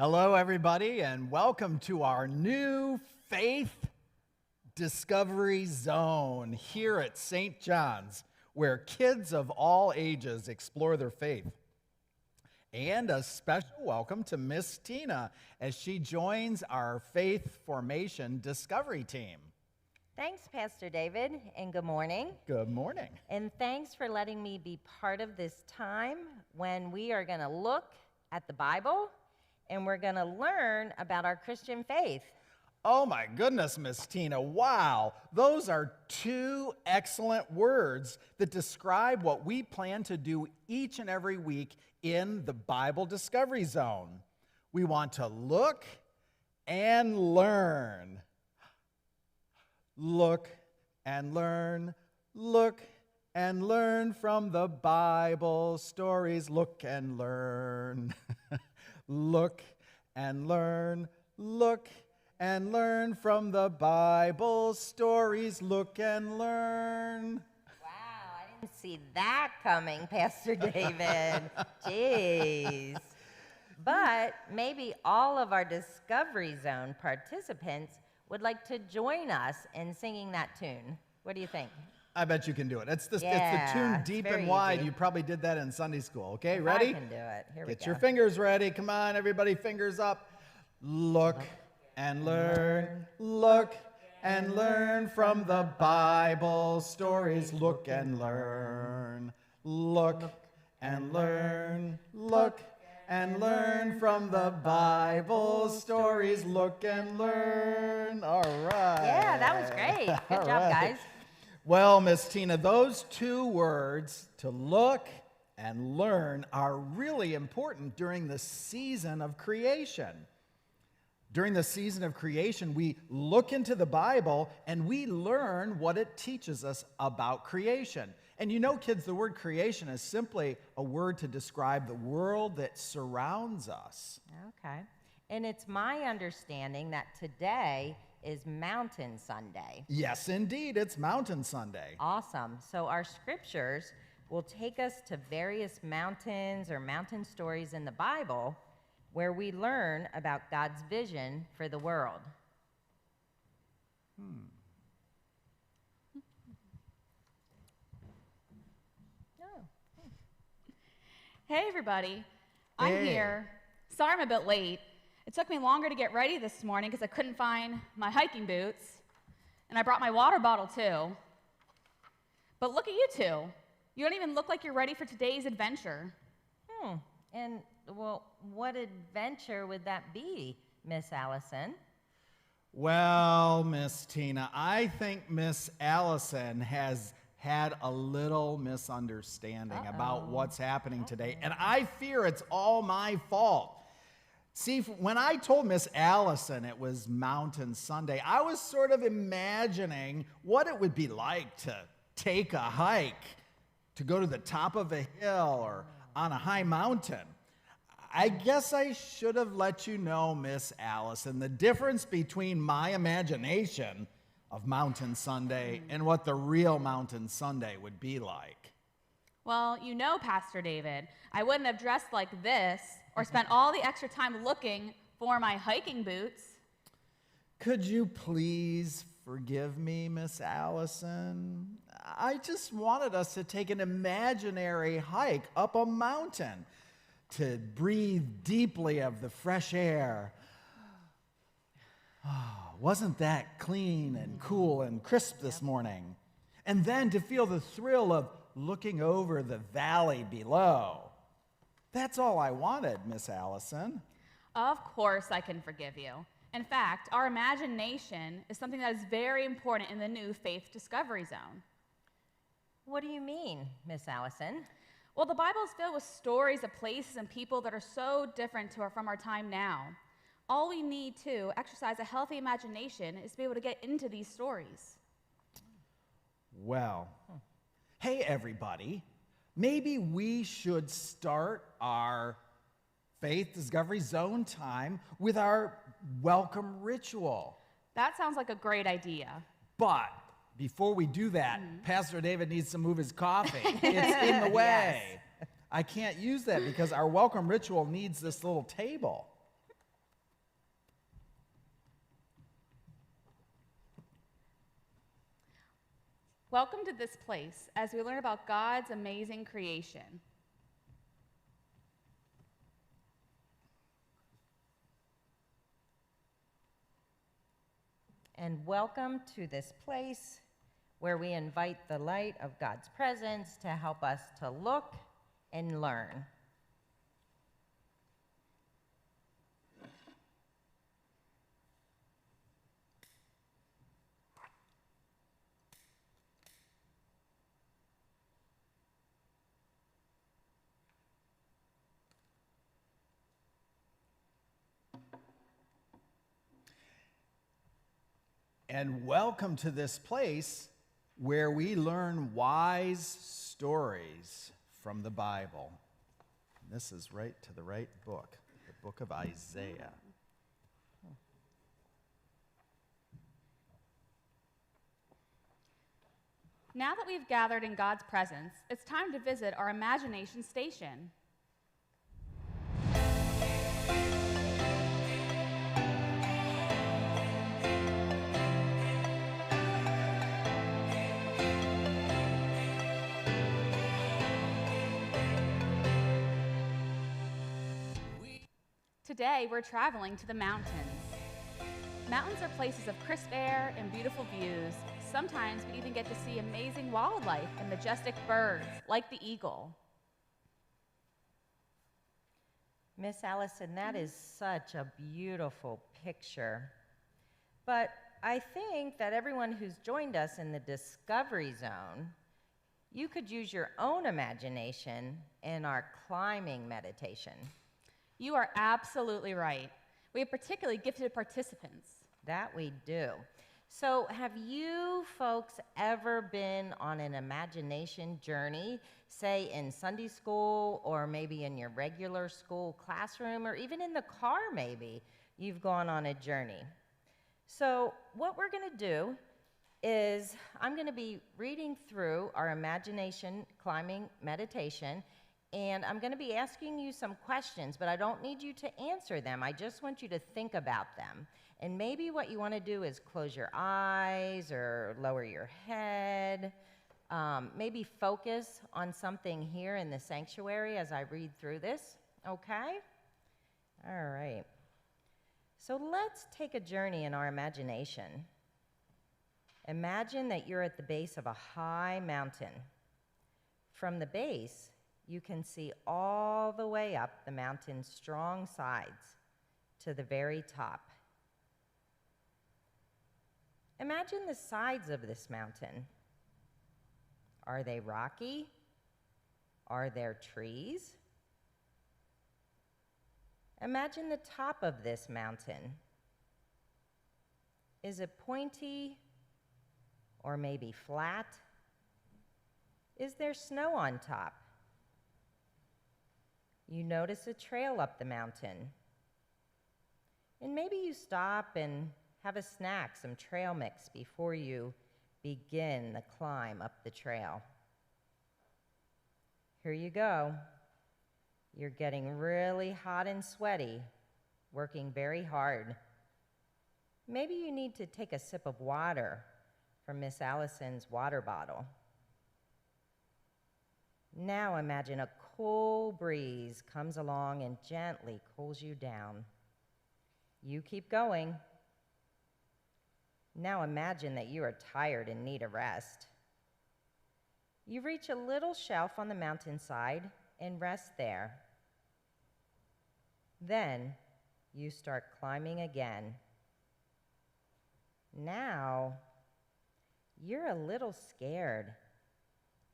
Hello, everybody, and welcome to our new Faith Discovery Zone here at St. John's, where kids of all ages explore their faith. And a special welcome to Miss Tina as she joins our Faith Formation Discovery team. Thanks, Pastor David, and good morning. Good morning. And thanks for letting me be part of this time when we are going to look at the Bible and we're going to learn about our Christian faith. Oh my goodness, Miss Tina, wow. Those are two excellent words that describe what we plan to do each and every week in the Bible Discovery Zone. We want to look and learn. Look and learn, look and learn from the Bible stories. Look and learn. Look and learn, look and learn from the Bible stories. Look and learn. Wow, I didn't see that coming, Pastor David. Jeez. But maybe all of our Discovery Zone participants would like to join us in singing that tune. What do you think? I bet you can do it. It's the Yeah, tune it's Deep very and Wide. easy. You probably did that in Sunday school. Okay, If ready? I can do it. Here we Get go. your fingers ready. Come on, everybody, fingers up. Look and learn, look and learn from the Bible stories. Look and learn, look and learn, look and learn from the Bible stories. Look and learn. All right. Yeah, that was great. Good All job, right. guys. Well, Miss Tina, those two words, to look and learn, are really important during the season of creation. During the season of creation, we look into the Bible and we learn what it teaches us about creation. And you know, kids, the word creation is simply a word to describe the world that surrounds us. Okay. And it's my understanding that today is Mountain Sunday. Yes, indeed, it's Mountain Sunday. Awesome. So our scriptures will take us to various mountains or mountain stories in the Bible where we learn about God's vision for the world. Hey everybody, I'm Hey. here. Sorry I'm a bit late. It took me longer to get ready this morning because I couldn't find my hiking boots, and I brought my water bottle too. But look at you two. You don't even look like you're ready for today's adventure. And, well, what adventure would that be, Miss Allison? Well, Miss Tina, I think Miss Allison has had a little misunderstanding about what's happening today, and I fear it's all my fault. See, when I told Miss Allison it was Mountain Sunday, I was sort of imagining what it would be like to take a hike, to go to the top of a hill or on a high mountain. I guess I should have let you know, Miss Allison, the difference between my imagination of Mountain Sunday and what the real Mountain Sunday would be like. Well, you know, Pastor David, I wouldn't have dressed like this or spent all the extra time looking for my hiking boots. Could you please forgive me, Miss Allison? I just wanted us to take an imaginary hike up a mountain to breathe deeply of the fresh air. Oh, wasn't that clean and cool and crisp this morning? And then to feel the thrill of looking over the valley below. That's all I wanted, Miss Allison. Of course I can forgive you. In fact, our imagination is something that is very important in the new Faith Discovery Zone. What do you mean, Miss Allison? Well, the Bible is filled with stories of places and people that are so different from our time now. All we need to exercise a healthy imagination is to be able to get into these stories. Well, hey everybody, maybe we should start our Faith Discovery Zone time with our welcome ritual. That sounds like a great idea. But before we do that, Pastor David needs to move his coffee. It's in the way. I can't use that because our welcome ritual needs this little table. Welcome to this place as we learn about God's amazing creation. And welcome to this place where we invite the light of God's presence to help us to look and learn. And welcome to this place where we learn wise stories from the Bible. This is right to the right book, the book of Isaiah. Now that we've gathered in God's presence, it's time to visit our imagination station. Today, we're traveling to the mountains. Mountains are places of crisp air and beautiful views. Sometimes we even get to see amazing wildlife and majestic birds, like the eagle. Miss Allison, that is such a beautiful picture. But I think that everyone who's joined us in the Discovery Zone, you could use your own imagination in our climbing meditation. You are absolutely right. We have particularly gifted participants. That we do. So have you folks ever been on an imagination journey, say in Sunday school or maybe in your regular school classroom or even in the car maybe? You've gone on a journey. So what we're going to do is I'm going to be reading through our imagination climbing meditation, and I'm going to be asking you some questions, but I don't need you to answer them. I just want you to think about them. And maybe what you want to do is close your eyes or lower your head. Maybe focus on something here in the sanctuary as I read through this, okay? All right. So let's take a journey in our imagination. Imagine that you're at the base of a high mountain. From the base, you can see all the way up the mountain's strong sides to the very top. Imagine the sides of this mountain. Are they rocky? Are there trees? Imagine the top of this mountain. Is it pointy or maybe flat? Is there snow on top? You notice a trail up the mountain. And maybe you stop and have a snack, some trail mix, before you begin the climb up the trail. Here you go. You're getting really hot and sweaty, working very hard. Maybe you need to take a sip of water from Miss Allison's water bottle. Now imagine a cool breeze comes along and gently cools you down. You keep going. Now imagine that you are tired and need a rest. You reach a little shelf on the mountainside and rest there. Then you start climbing again. Now you're a little scared.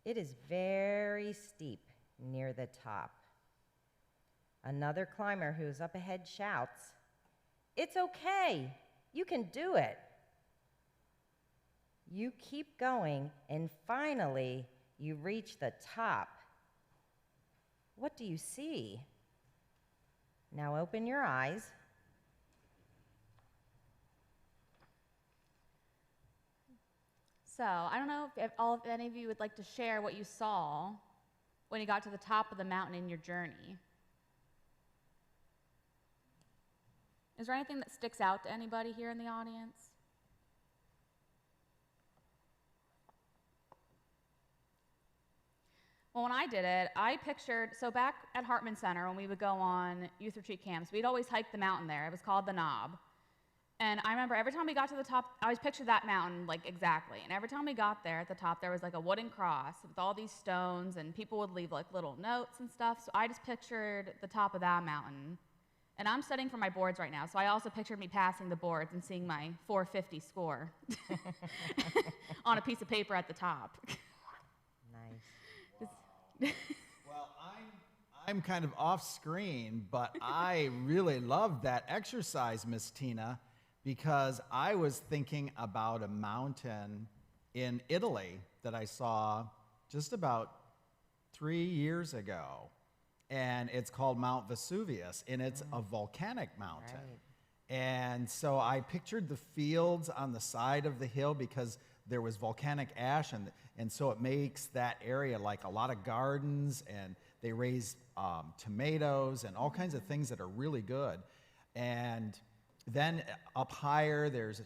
It is very steep near the top. Another climber who's up ahead shouts, "It's okay, you can do it." You keep going, and finally, you reach the top. What do you see? Now open your eyes. So, I don't know if any of you would like to share what you saw when you got to the top of the mountain in your journey. Is there anything that sticks out to anybody here in the audience? Well, when I did it, I pictured, so back at Hartman Center, when we would go on youth retreat camps, we'd always hike the mountain there. It was called the Knob. And I remember every time we got to the top, I always pictured that mountain, like, exactly. And every time we got there at the top, there was, like, a wooden cross with all these stones, and people would leave, like, little notes and stuff. So I just pictured the top of that mountain. And I'm studying for my boards right now, so I also pictured me passing the boards and seeing my 450 score on a piece of paper at the top. Nice. Well, I'm kind of off screen, but I really loved that exercise, Miss Tina, because I was thinking about a mountain in Italy that I saw just about 3 years ago. And it's called Mount Vesuvius, and it's a volcanic mountain. Right. And so I pictured the fields on the side of the hill because there was volcanic ash, and so it makes that area like a lot of gardens, and they raise tomatoes and all kinds of things that are really good. And then up higher, there's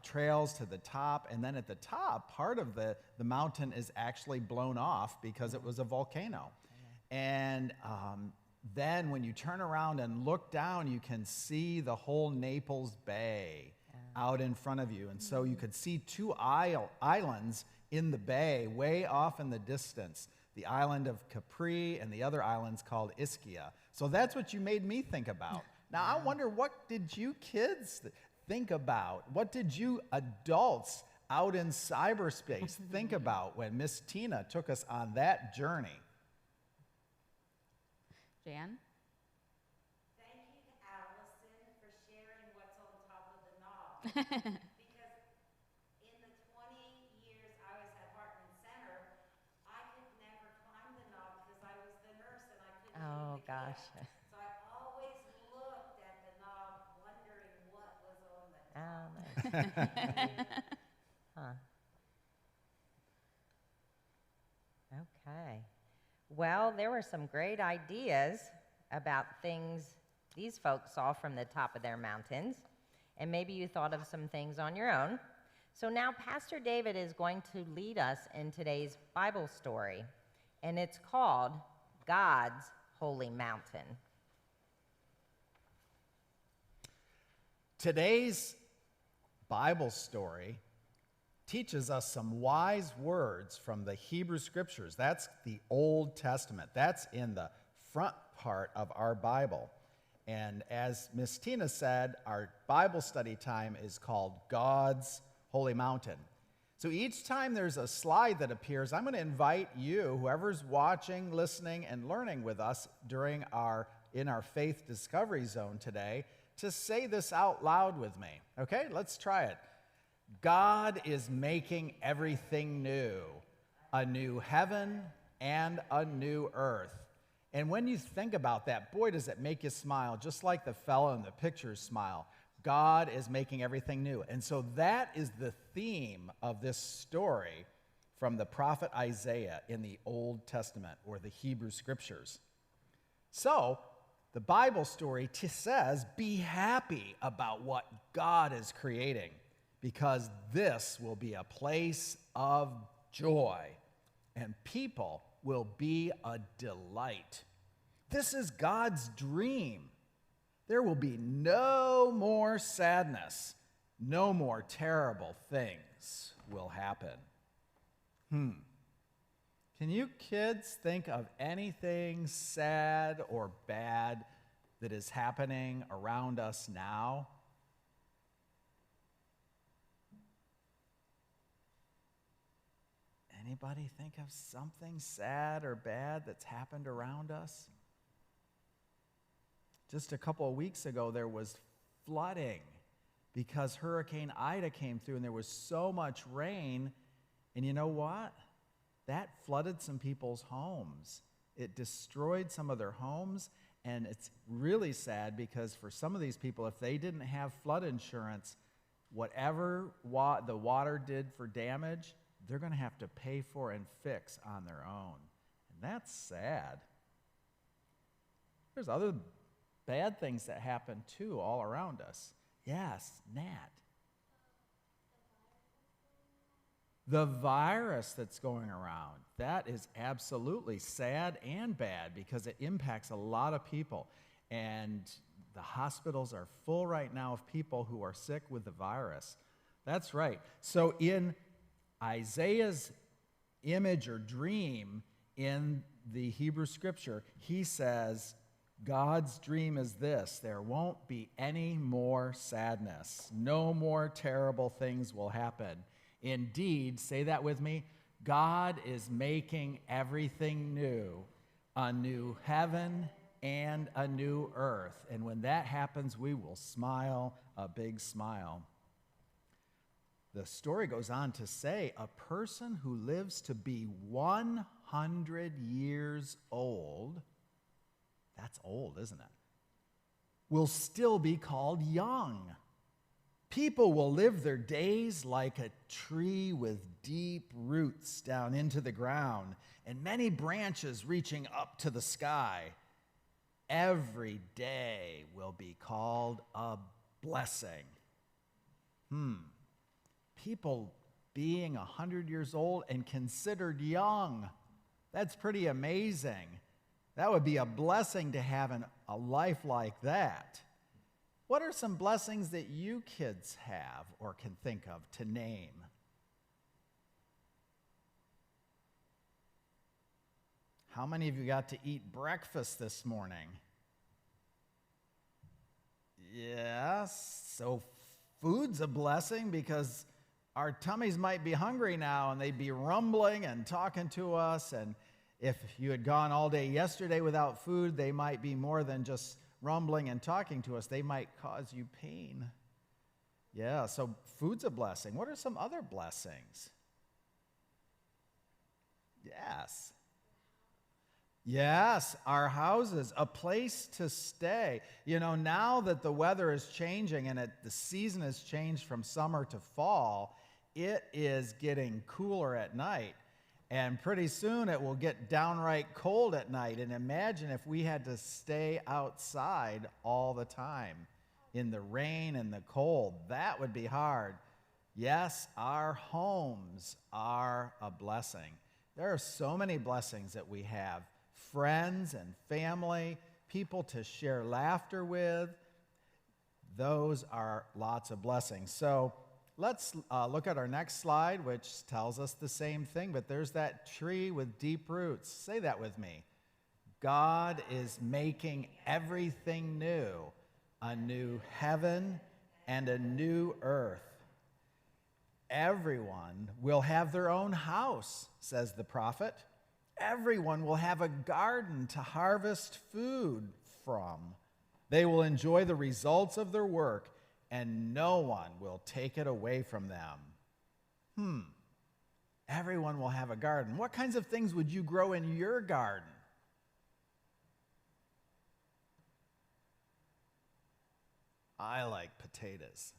trails to the top, and then at the top, part of the mountain is actually blown off because it was a volcano. And then when you turn around and look down, you can see the whole Naples Bay out in front of you. And so you could see two islands in the bay way off in the distance, the island of Capri and the other island's called Ischia. So that's what you made me think about. Now, I wonder, what did you kids think about? What did you adults out in cyberspace think about when Miss Tina took us on that journey? Jan? Thank you, Allison, for sharing what's on top of the knob. Because in the 20 years I was at Hartman Center, I could never climb the knob because I was the nurse and I couldn't Oh, leave the gosh. camp. So I always looked at the knob wondering what was on the Oh, top. nice. Huh. Okay. Well, there were some great ideas about things these folks saw from the top of their mountains, and maybe you thought of some things on your own. So now Pastor David is going to lead us in today's Bible story, and it's called God's Holy Mountain. Today's Bible story teaches us some wise words from the Hebrew Scriptures. That's the Old Testament. That's in the front part of our Bible. And as Miss Tina said, our Bible study time is called God's Holy Mountain. So each time there's a slide that appears, I'm going to invite you, whoever's watching, listening, and learning with us in our Faith Discovery Zone today, to say this out loud with me. Okay, let's try it. God is making everything new, a new heaven and a new earth. And when you think about that, boy, does it make you smile, just like the fellow in the pictures smile. God is making everything new. And so that is the theme of this story from the prophet Isaiah in the Old Testament, or the Hebrew Scriptures. So the Bible story says, be happy about what God is creating, because this will be a place of joy, and people will be a delight. This is God's dream. There will be no more sadness. No more terrible things will happen. Can you kids think of anything sad or bad that is happening around us now? Anybody think of something sad or bad that's happened around us? Just a couple of weeks ago, there was flooding because Hurricane Ida came through and there was so much rain. And you know what? That flooded some people's homes. It destroyed some of their homes, and it's really sad because for some of these people, if they didn't have flood insurance, whatever the water did for damage, they're going to have to pay for and fix on their own. And that's sad. There's other bad things that happen too all around us. Yes, Nat. The virus that's going around, that is absolutely sad and bad because it impacts a lot of people. And the hospitals are full right now of people who are sick with the virus. That's right. So in Isaiah's image or dream in the Hebrew scripture, he says, God's dream is this: there won't be any more sadness. No more terrible things will happen. Indeed, say that with me, God is making everything new, a new heaven and a new earth. And when that happens, we will smile a big smile. The story goes on to say a person who lives to be 100 years old, that's old, isn't it, will still be called young. People will live their days like a tree with deep roots down into the ground and many branches reaching up to the sky. Every day will be called a blessing. People being 100 years old and considered young. That's pretty amazing. That would be a blessing to have a life like that. What are some blessings that you kids have or can think of to name? How many of you got to eat breakfast this morning? Yes, so food's a blessing because our tummies might be hungry now and they'd be rumbling and talking to us. And if you had gone all day yesterday without food, they might be more than just rumbling and talking to us. They might cause you pain. Yeah, so food's a blessing. What are some other blessings? Yes. Yes, our houses, a place to stay. You know, now that the weather is changing and the season has changed from summer to fall, it is getting cooler at night. And pretty soon it will get downright cold at night. And imagine if we had to stay outside all the time in the rain and the cold. That would be hard. Yes, our homes are a blessing. There are so many blessings that we have. Friends and family, people to share laughter with. Those are lots of blessings. So let's look at our next slide, which tells us the same thing, but there's that tree with deep roots. Say that with me. God is making everything new, a new heaven and a new earth. Everyone will have their own house, says the prophet. Everyone will have a garden to harvest food from. They will enjoy the results of their work, and no one will take it away from them. Everyone will have a garden. What kinds of things would you grow in your garden? I like potatoes.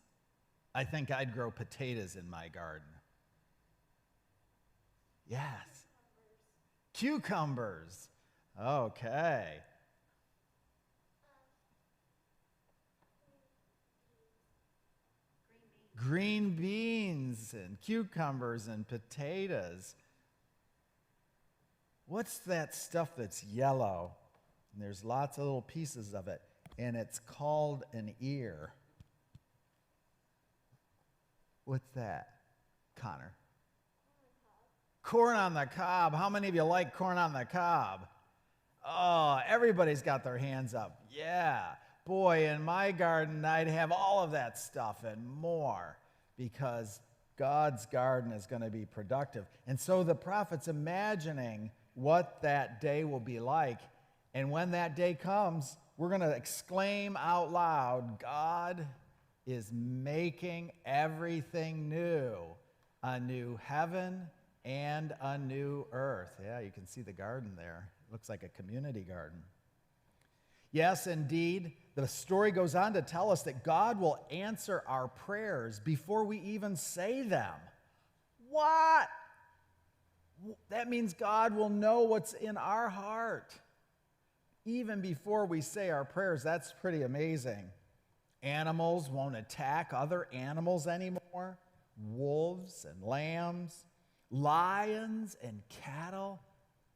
I think I'd grow potatoes in my garden. Yes. Cucumbers. Okay. Green beans and cucumbers and potatoes. What's that stuff that's yellow? And there's lots of little pieces of it, and it's called an ear. What's that, Connor? Corn on the cob. How many of you like corn on the cob? Oh, everybody's got their hands up. Yeah. Boy, in my garden, I'd have all of that stuff and more because God's garden is going to be productive. And so the prophet's imagining what that day will be like. And when that day comes, we're going to exclaim out loud, God is making everything new, a new heaven and a new earth. Yeah, you can see the garden there. It looks like a community garden. Yes, indeed, the story goes on to tell us that God will answer our prayers before we even say them. What? That means God will know what's in our heart even before we say our prayers. That's pretty amazing. Animals won't attack other animals anymore. Wolves and lambs. lions and cattle,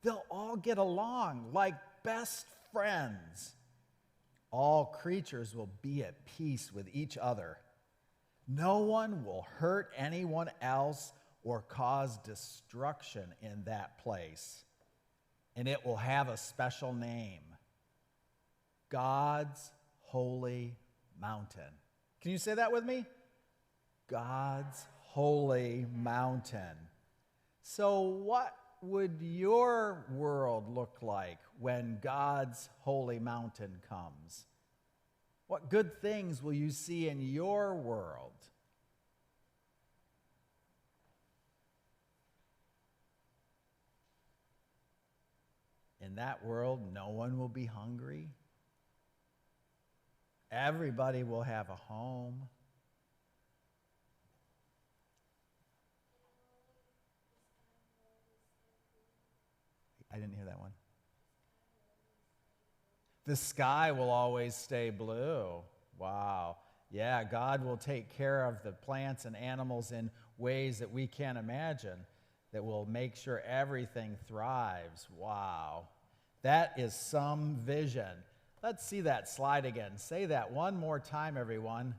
they'll all get along like best friends. All creatures will be at peace with each other. No one will hurt anyone else or cause destruction in that place. And it will have a special name: God's holy mountain. Can you say that with me? God's holy mountain. So what would your world look like when God's holy mountain comes? What good things will you see in your world? In that world, no one will be hungry. Everybody will have a home. I didn't hear that one. The sky will always stay blue. Wow. Yeah, God will take care of the plants and animals in ways that we can't imagine, that will make sure everything thrives. Wow. That is some vision. Let's see that slide again. Say that one more time, everyone.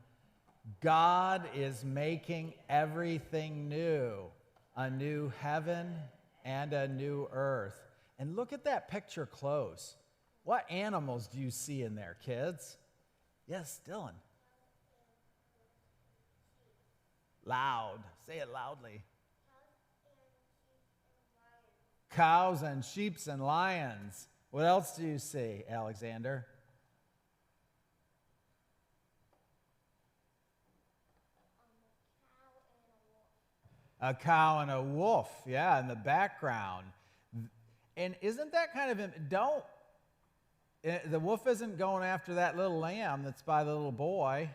God is making everything new, a new heaven and a new earth. And look at that picture close. What animals do you see in there, kids? Yes, Dylan. Loud. Say it loudly. Cows and sheep and lions. What else do you see, Alexander? A cow and a wolf, yeah, in the background. And isn't that kind of, the wolf isn't going after that little lamb that's by the little boy,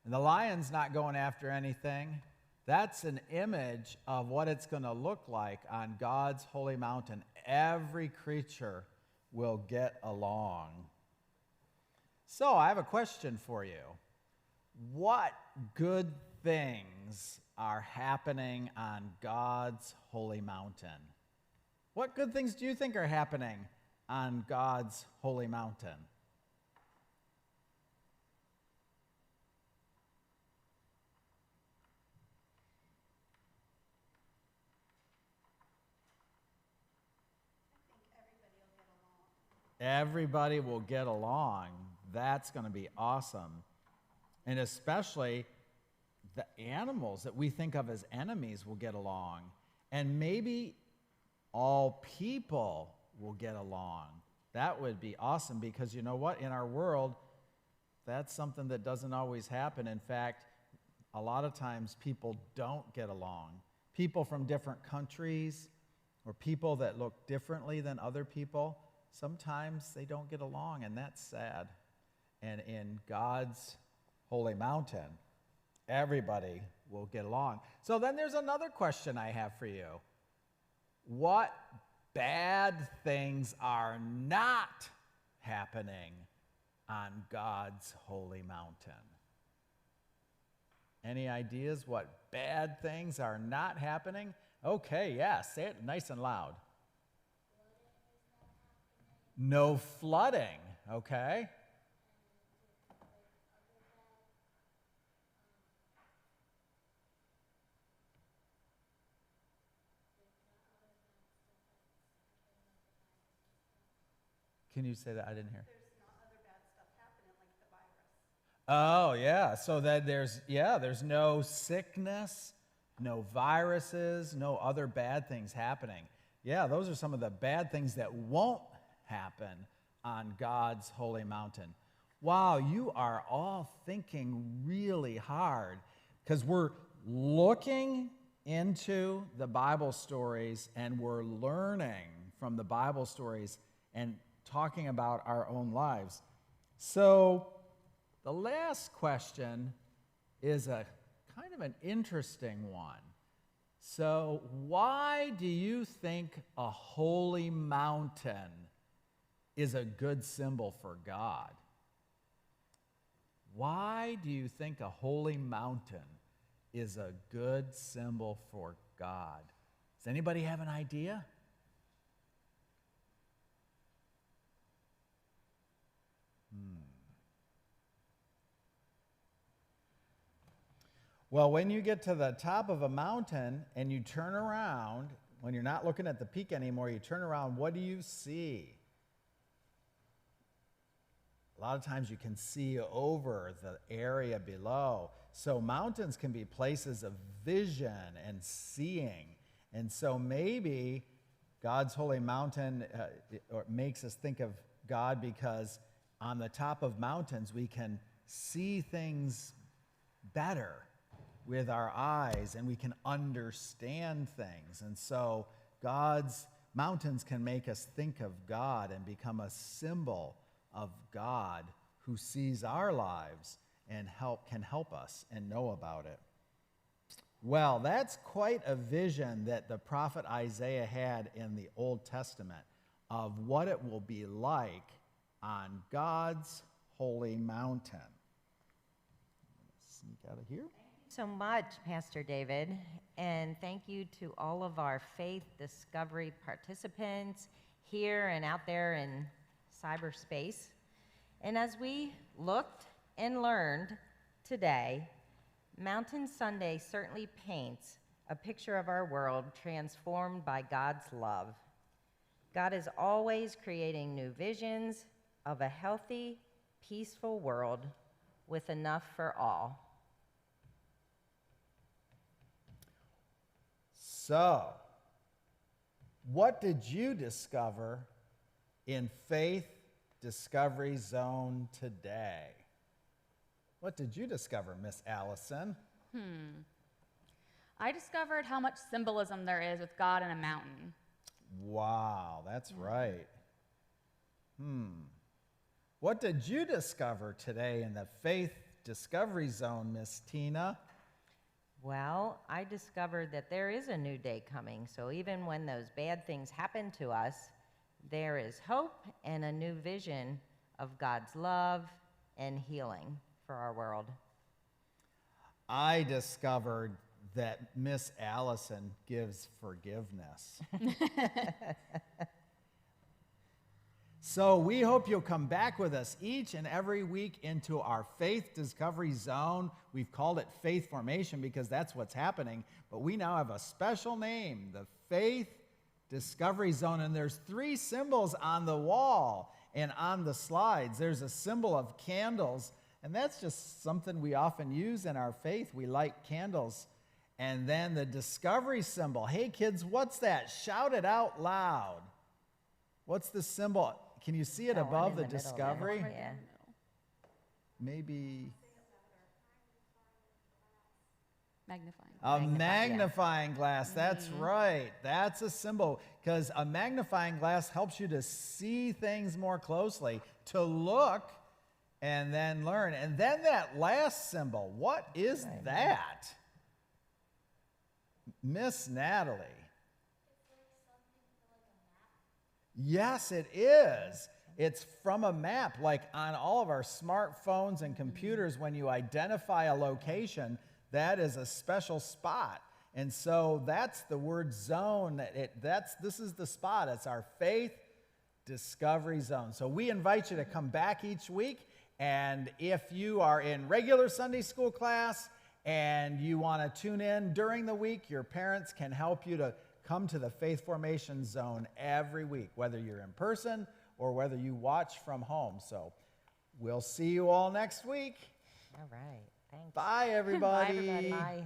and the lion's not going after anything. That's an image of what it's going to look like on God's holy mountain. Every creature will get along. So I have a question for you. What good things are happening on God's holy mountain? What good things do you think are happening on God's holy mountain? Everybody will get along. That's going to be awesome. And especially the animals that we think of as enemies will get along. And maybe all people will get along. That would be awesome, because you know what? In our world, that's something that doesn't always happen. In fact, a lot of times people don't get along. People from different countries or people that look differently than other people, sometimes they don't get along, and that's sad. And in God's holy mountain, everybody will get along. So then there's another question I have for you. What bad things are not happening on God's holy mountain? Any ideas what bad things are not happening? Okay, yeah, say it nice and loud. No flooding, okay? Can you say that? I didn't hear. There's not other bad stuff happening like the virus. Oh, yeah. So that there's no sickness, no viruses, no other bad things happening. Yeah, those are some of the bad things that won't happen on God's holy mountain. Wow, you are all thinking really hard, because we're looking into the Bible stories and we're learning from the Bible stories and talking about our own lives. So the last question is a kind of an interesting one. So why do you think a holy mountain is a good symbol for God? Why do you think a holy mountain is a good symbol for God? Does anybody have an idea? Well, when you get to the top of a mountain and you turn around, when you're not looking at the peak anymore, you turn around, what do you see? A lot of times you can see over the area below. So mountains can be places of vision and seeing. And so maybe God's holy mountain makes us think of God because on the top of mountains we can see things better with our eyes, and we can understand things. And so God's mountains can make us think of God and become a symbol of God who sees our lives and can help us and know about it. Well, that's quite a vision that the prophet Isaiah had in the Old Testament of what it will be like on God's holy mountain. Sneak out of here. So much, Pastor David, and thank you to all of our Faith Discovery participants here and out there in cyberspace. And as we looked and learned today, Mountain Sunday certainly paints a picture of our world transformed by God's love. God is always creating new visions of a healthy, peaceful world with enough for all. So, what did you discover in Faith Discovery Zone today? What did you discover, Miss Allison? I discovered how much symbolism there is with God in a mountain. Wow, that's right. What did you discover today in the Faith Discovery Zone, Miss Tina? Well, I discovered that there is a new day coming, so even when those bad things happen to us, there is hope and a new vision of God's love and healing for our world. I discovered that Miss Allison gives forgiveness. So we hope you'll come back with us each and every week into our Faith Discovery Zone. We've called it Faith Formation because that's what's happening, but we now have a special name, the Faith Discovery Zone, and there's 3 symbols on the wall and on the slides. There's a symbol of candles, and that's just something we often use in our faith. We light candles. And then the discovery symbol. Hey kids, what's that? Shout it out loud. What's the symbol? Can you see it That one above in the the middle discovery? there. Yeah. Maybe Magnifying. a Magnifying, magnifying glass. That's right. That's a symbol because a magnifying glass helps you to see things more closely, to look and then learn. And then that last symbol, what is that? Miss Natalie. Yes, it is. It's from a map, like on all of our smartphones and computers. When you identify a location, that is a special spot. And so that's the word zone. This is the spot. It's our Faith Discovery Zone. So we invite you to come back each week. And if you are in regular Sunday school class and you want to tune in during the week, your parents can help you to come to the Faith Formation Zone every week, whether you're in person or whether you watch from home. So we'll see you all next week. All right. Thanks. Bye, everybody. Bye, everybody. Bye.